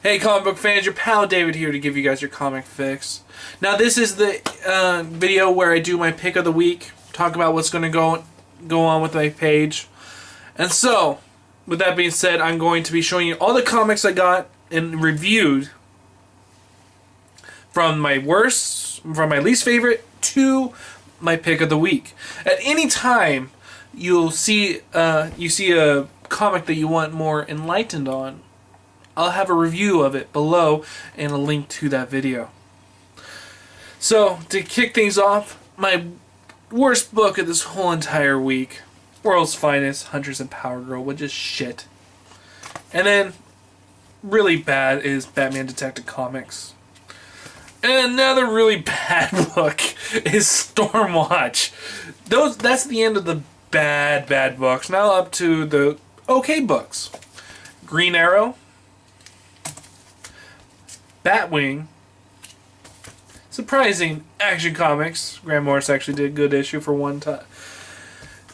Hey comic book fans, your pal David here to give you guys your comic fix. Now this is the video where I do my pick of the week, talk about what's going to go on with my page. And so, with that being said, I'm going to be showing you all the comics I got and reviewed from my least favorite to my pick of the week. At any time you see a comic that you want more enlightened on, I'll have a review of it below and a link to that video. So, to kick things off, my worst book of this whole entire week, World's Finest, Hunters and Power Girl, which is shit. And then, really bad is Batman Detective Comics. And another really bad book is Stormwatch. That's the end of the bad books. Now up to the okay books. Green Arrow, Batwing, surprising Action Comics. Grant Morris actually did a good issue for one time.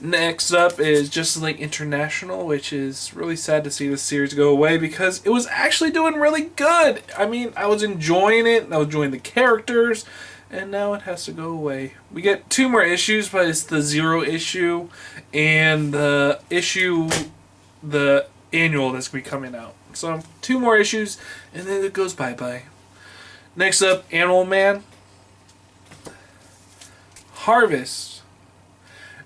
Next up is Justice League International, which is really sad to see this series go away because it was actually doing really good. I mean, I was enjoying it, I was enjoying the characters, and now it has to go away. We get 2 more issues, but it's the 0 issue and the annual that's going to be coming out. So, 2 more issues, and then it goes bye-bye. Next up, Animal Man. Harvest.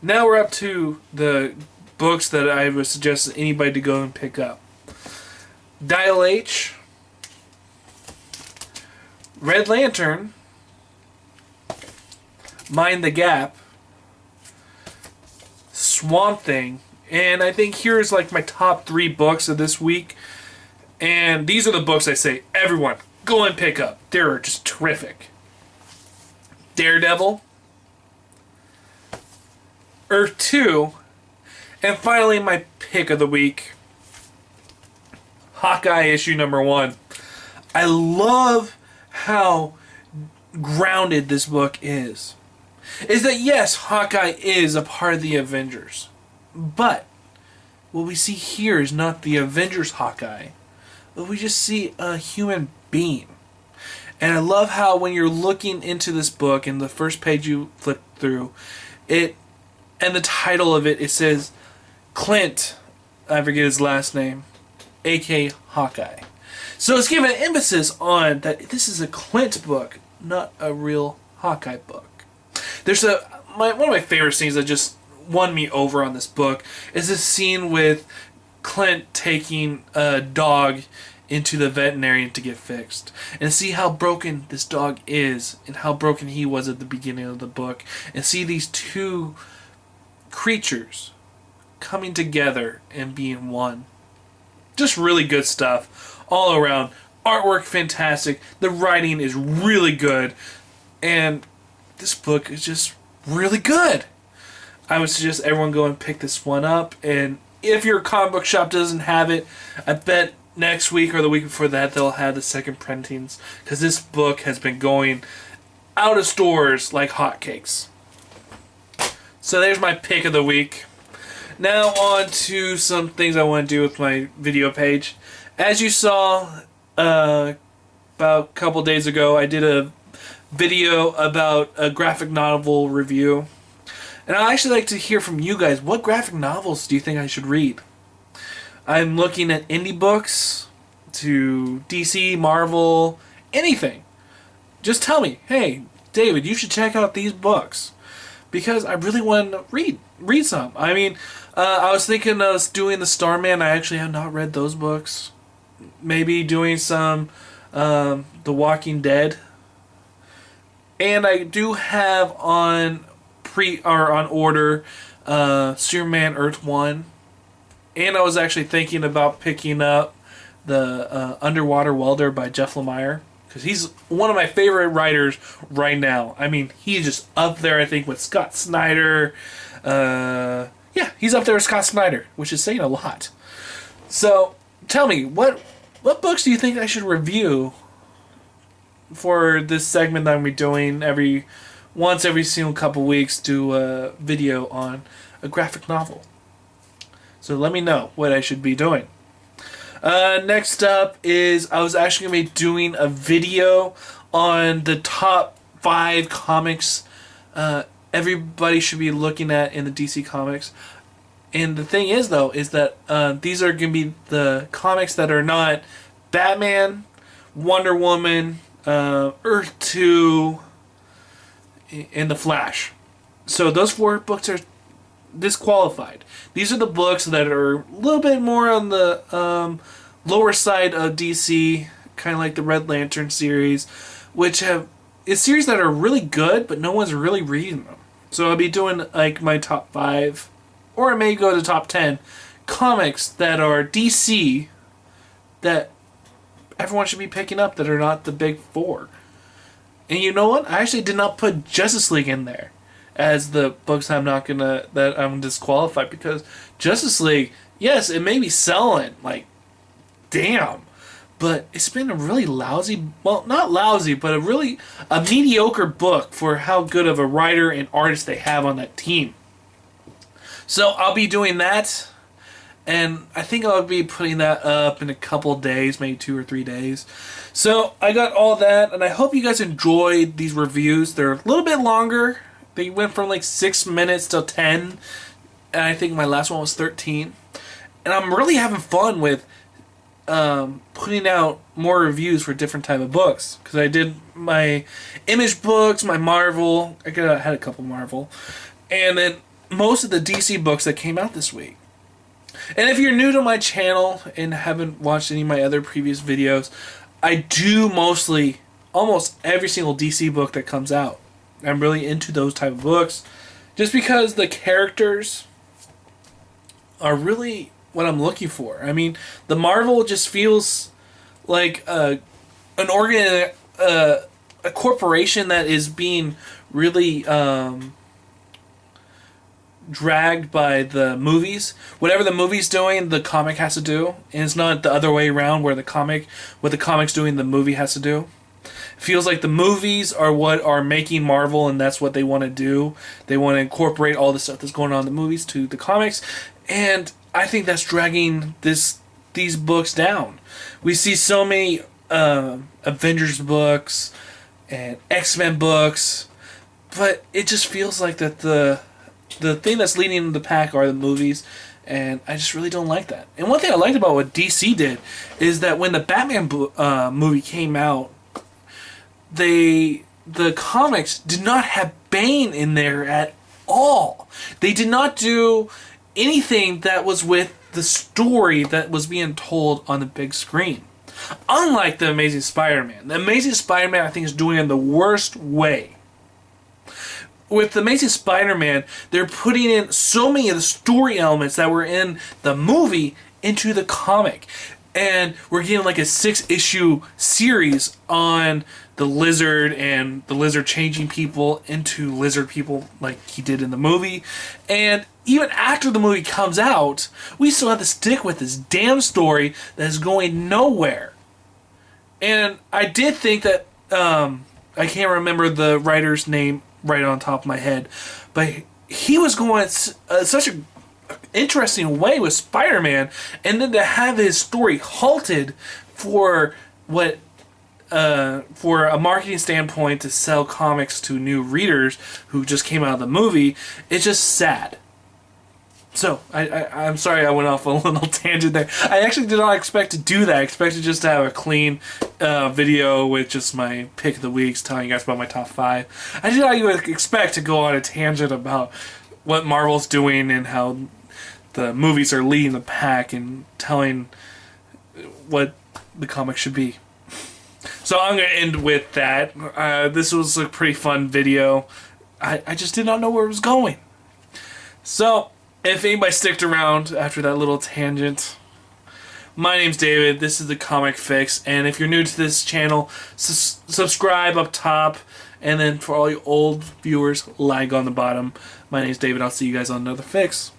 Now we're up to the books that I would suggest anybody to go and pick up. Dial H. Red Lantern. Mind the Gap. Swamp Thing. And I think here's like my top 3 books of this week. And these are the books I say, everyone, go and pick up. They're just terrific. Daredevil, Earth 2, and finally my pick of the week, Hawkeye issue number 1. I love how grounded this book is. Is that yes, Hawkeye is a part of the Avengers, but what we see here is not the Avengers Hawkeye. But we just see a human being. And I love how when you're looking into this book and the first page you flip through, and the title of it says Clint, I forget his last name, aka Hawkeye. So it's giving an emphasis on that this is a Clint book, not a real Hawkeye book. There's one of my favorite scenes that just won me over on this book is this scene with Clint taking a dog into the veterinarian to get fixed, and see how broken this dog is and how broken he was at the beginning of the book, and see these 2 creatures coming together and being one. Just really good stuff all around. Artwork fantastic, the writing is really good, and this book is just really good. I would suggest everyone go and pick this one up, and if your comic book shop doesn't have it, I bet next week or the week before that they'll have the second printings, because this book has been going out of stores like hotcakes. So there's my pick of the week. Now on to some things I want to do with my video page. As you saw about a couple days ago, I did a video about a graphic novel review. And I'd actually like to hear from you guys. What graphic novels do you think I should read? I'm looking at indie books, to DC, Marvel, anything. Just tell me, hey, David, you should check out these books. Because I really want to read some. I mean, I was thinking of doing the Starman. I actually have not read those books. Maybe doing some The Walking Dead. And I do have on order Superman Earth 1, and I was actually thinking about picking up the Underwater Welder by Jeff Lemire, because he's one of my favorite writers right now. I mean, he's just up there, I think, with Scott Snyder. Yeah, he's up there with Scott Snyder, which is saying a lot. So tell me, what books do you think I should review for this segment that I'm going to be doing every single couple weeks, do a video on a graphic novel. So let me know what I should be doing. Next up is I was actually going to be doing a video on the top 5 comics everybody should be looking at in the DC Comics. And the thing is, though, is that these are going to be the comics that are not Batman, Wonder Woman, Earth 2, and The Flash. So those 4 books are disqualified. These are the books that are a little bit more on the lower side of DC, kind of like the Red Lantern series, which have is series that are really good, but no one's really reading them. So I'll be doing like my top 5, or I may go to top 10 comics that are DC that everyone should be picking up that are not the big 4. And you know what? I actually did not put Justice League in there as the books that I'm disqualified, because Justice League, yes, it may be selling like damn, but it's been a really lousy, well, not lousy, but a mediocre book for how good of a writer and artist they have on that team. So I'll be doing that, and I think I'll be putting that up in a couple days, maybe 2 or 3 days. So I got all that, and I hope you guys enjoyed these reviews. They're a little bit longer. They went from like 6 minutes to 10, and I think my last one was 13. And I'm really having fun with putting out more reviews for different type of books, because I did my Image books, my Marvel. I had a couple Marvel, and then most of the DC books that came out this week. And if you're new to my channel and haven't watched any of my other previous videos, I do almost every single DC book that comes out. I'm really into those type of books, just because the characters are really what I'm looking for. I mean, the Marvel just feels like a corporation that is being really dragged by the movies. Whatever the movie's doing, the comic has to do, and it's not the other way around where what the comic's doing, the movie has to do. It feels like the movies are what are making Marvel, and that's what they want to do. They want to incorporate all the stuff that's going on in the movies to the comics, and I think that's dragging these books down. We see so many Avengers books and X-Men books, but it just feels like that the thing that's leading the pack are the movies, and I just really don't like that. And one thing I liked about what DC did is that when the Batman movie came out, the comics did not have Bane in there at all. They did not do anything that was with the story that was being told on the big screen. Unlike the Amazing Spider-Man. The Amazing Spider-Man, I think, is doing it in the worst way. With the Amazing Spider-Man, they're putting in so many of the story elements that were in the movie into the comic. And we're getting like a 6-issue series on the Lizard, and the Lizard changing people into lizard people like he did in the movie. And even after the movie comes out, we still have to stick with this damn story that is going nowhere. And I did think that, I can't remember the writer's name right on top of my head, but he was going such an interesting way with Spider-Man, and then to have his story halted for for a marketing standpoint to sell comics to new readers who just came out of the movie, it's just sad. So, I'm sorry I went off a little tangent there. I actually did not expect to do that. I expected just to have a clean video with just my pick of the weeks, telling you guys about my top 5. I did not even expect to go on a tangent about what Marvel's doing and how the movies are leading the pack and telling what the comic should be. So I'm going to end with that. This was a pretty fun video. I just did not know where it was going. So, if anybody sticked around after that little tangent, my name's David. This is the Comic Fix, and if you're new to this channel, subscribe up top, and then for all you old viewers, like on the bottom. My name's David. I'll see you guys on another fix.